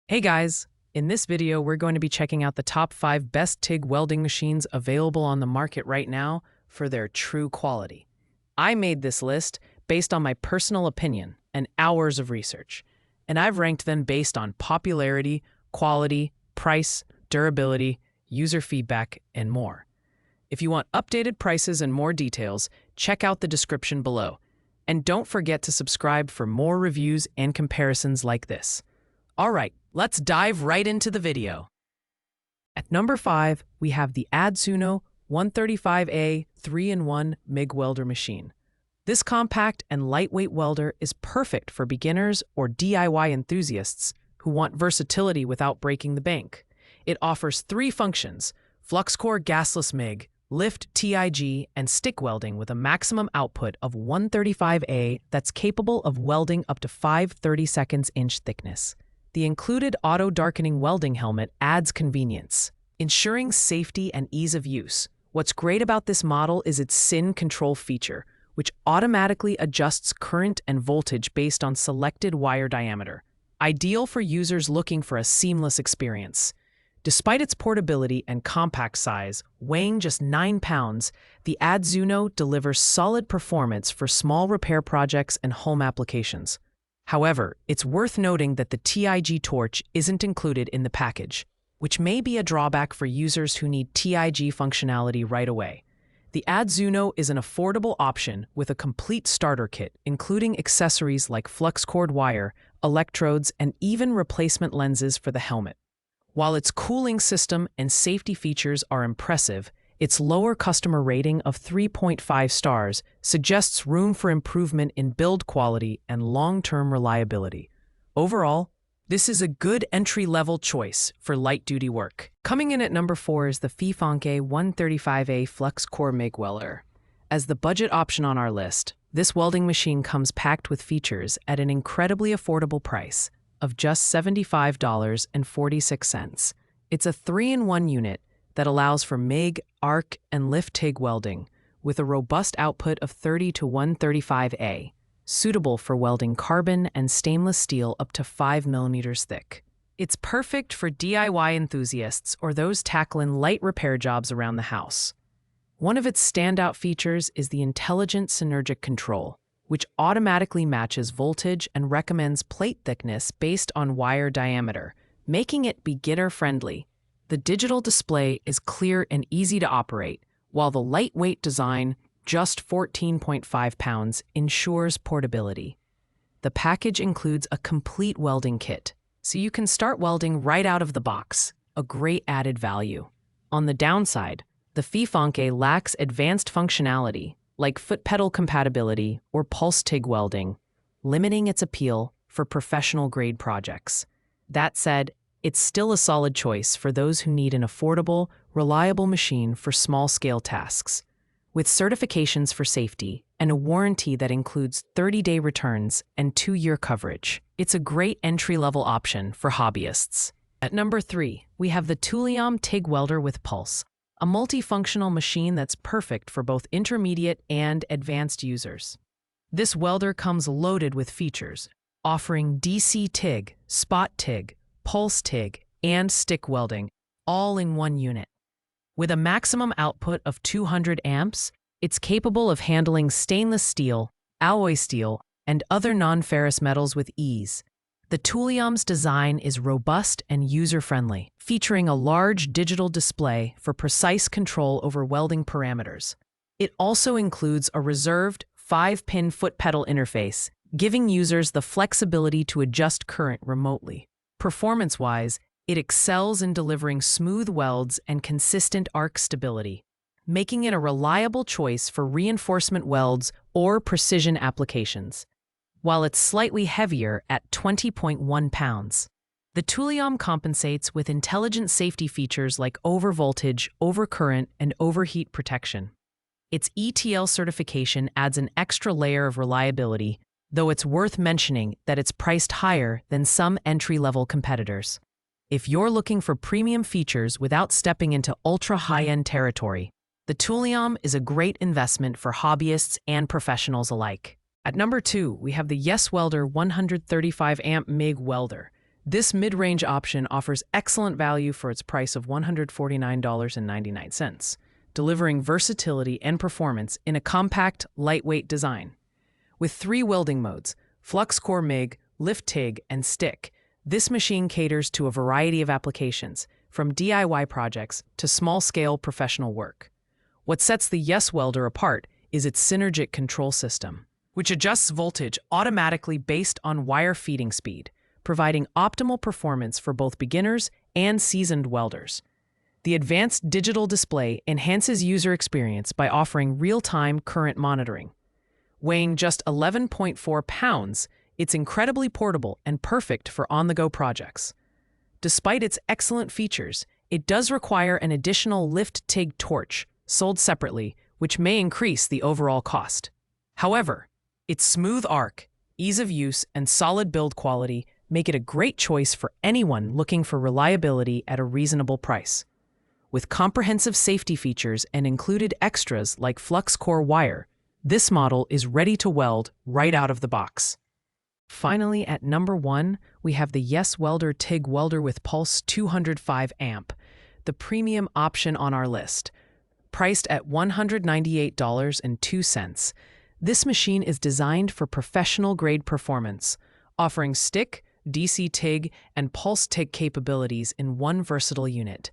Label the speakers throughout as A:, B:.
A: Hey guys! In this video, we're going to be checking out the top 5 best TIG welding machines available on the market right now for their true quality. I made this list based on my personal opinion and hours of research, and I've ranked them based on popularity, quality, price, durability, user feedback, and more. If you want updated prices and more details, check out the description below. And don't forget to subscribe for more reviews and comparisons like this. All right, let's dive right into the video. At number 5, we have the Adsuno 135A 3-in-1 MIG welder machine. This compact and lightweight welder is perfect for beginners or DIY enthusiasts who want versatility without breaking the bank. It offers 3 functions: flux core gasless MIG, lift TIG, and stick welding with a maximum output of 135A that's capable of welding up to 5 32" thickness. The included auto-darkening welding helmet adds convenience, ensuring safety and ease of use. What's great about this model is its SIN control feature, which automatically adjusts current and voltage based on selected wire diameter, ideal for users looking for a seamless experience. Despite its portability and compact size, weighing just 9 pounds, the Adsuno delivers solid performance for small repair projects and home applications. However, it's worth noting that the TIG torch isn't included in the package, which may be a drawback for users who need TIG functionality right away. The Adsuno is an affordable option with a complete starter kit, including accessories like flux cord wire, electrodes, and even replacement lenses for the helmet. While its cooling system and safety features are impressive, its lower customer rating of 3.5 stars suggests room for improvement in build quality and long-term reliability. Overall, this is a good entry-level choice for light-duty work. Coming in at number 4 is the Fifanke 135A Flux Core MIG Welder. As the budget option on our list, this welding machine comes packed with features at an incredibly affordable price of just $75.46. It's a 3-in-1 unit that allows for MIG, arc, and lift TIG welding with a robust output of 30 to 135A, suitable for welding carbon and stainless steel up to 5 millimeters thick. It's perfect for DIY enthusiasts or those tackling light repair jobs around the house. One of its standout features is the intelligent synergic control, which automatically matches voltage and recommends plate thickness based on wire diameter, making it beginner-friendly. The digital display is clear and easy to operate, while the lightweight design, just 14.5 pounds, ensures portability. The package includes a complete welding kit, so you can start welding right out of the box, a great added value. On the downside, the Fifanke lacks advanced functionality, like foot pedal compatibility or pulse TIG welding, limiting its appeal for professional-grade projects. That said, it's still a solid choice for those who need an affordable, reliable machine for small-scale tasks. With certifications for safety and a warranty that includes 30-day returns and 2-year coverage, it's a great entry-level option for hobbyists. At number 3, we have the Thulium TIG Welder with Pulse, a multifunctional machine that's perfect for both intermediate and advanced users. This welder comes loaded with features, offering DC TIG, spot TIG, pulse TIG, and stick welding, all in one unit. With a maximum output of 200 amps, it's capable of handling stainless steel, alloy steel, and other non-ferrous metals with ease. The Thulium's design is robust and user-friendly, featuring a large digital display for precise control over welding parameters. It also includes a reserved 5-pin foot pedal interface, giving users the flexibility to adjust current remotely. Performance-wise, it excels in delivering smooth welds and consistent arc stability, making it a reliable choice for reinforcement welds or precision applications. While it's slightly heavier at 20.1 pounds, the Thulium compensates with intelligent safety features like overvoltage, overcurrent, and overheat protection. Its ETL certification adds an extra layer of reliability, though it's worth mentioning that it's priced higher than some entry-level competitors. If you're looking for premium features without stepping into ultra-high-end territory, the Thulium is a great investment for hobbyists and professionals alike. At number 2, we have the Welder 135 amp MIG welder. This mid-range option offers excellent value for its price of $149.99, delivering versatility and performance in a compact, lightweight design. With 3 welding modes, flux core MIG, lift TIG, and stick, this machine caters to a variety of applications, from DIY projects to small-scale professional work. What sets the Yes Welder apart is its synergic control system, which adjusts voltage automatically based on wire feeding speed, providing optimal performance for both beginners and seasoned welders. The advanced digital display enhances user experience by offering real-time current monitoring. Weighing just 11.4 pounds, it's incredibly portable and perfect for on-the-go projects. Despite its excellent features, it does require an additional lift TIG torch, sold separately, which may increase the overall cost. However, its smooth arc, ease of use, and solid build quality make it a great choice for anyone looking for reliability at a reasonable price. With comprehensive safety features and included extras like flux core wire, this model is ready to weld right out of the box. Finally, at number 1, we have the Yes Welder TIG Welder with Pulse 205 amp, the premium option on our list. Priced at $198.02, this machine is designed for professional-grade performance, offering stick, DC TIG, and pulse TIG capabilities in one versatile unit.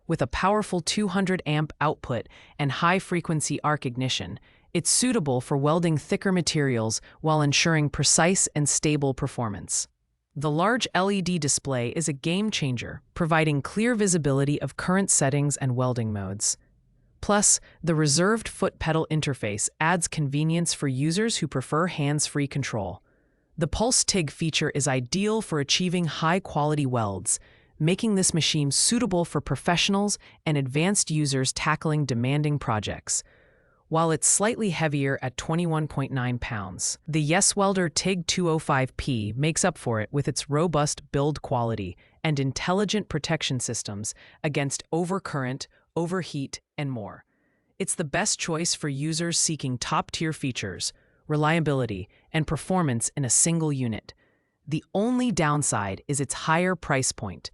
A: With a powerful 200 amp output and high-frequency arc ignition, it's suitable for welding thicker materials while ensuring precise and stable performance. The large LED display is a game-changer, providing clear visibility of current settings and welding modes. Plus, the reserved foot pedal interface adds convenience for users who prefer hands-free control. The Pulse TIG feature is ideal for achieving high-quality welds, making this machine suitable for professionals and advanced users tackling demanding projects. While it's slightly heavier at 21.9 pounds, the Yes Welder TIG 205P makes up for it with its robust build quality and intelligent protection systems against overcurrent, overheat, and more. It's the best choice for users seeking top-tier features, reliability, and performance in a single unit. The only downside is its higher price point.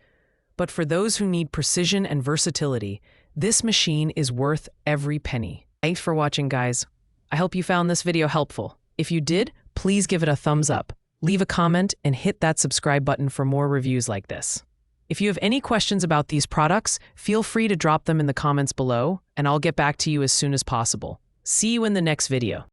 A: But for those who need precision and versatility, this machine is worth every penny. Thanks for watching, guys. I hope you found this video helpful. If you did, please give it a thumbs up, leave a comment, and hit that subscribe button for more reviews like this. If you have any questions about these products, feel free to drop them in the comments below, and I'll get back to you as soon as possible. See you in the next video.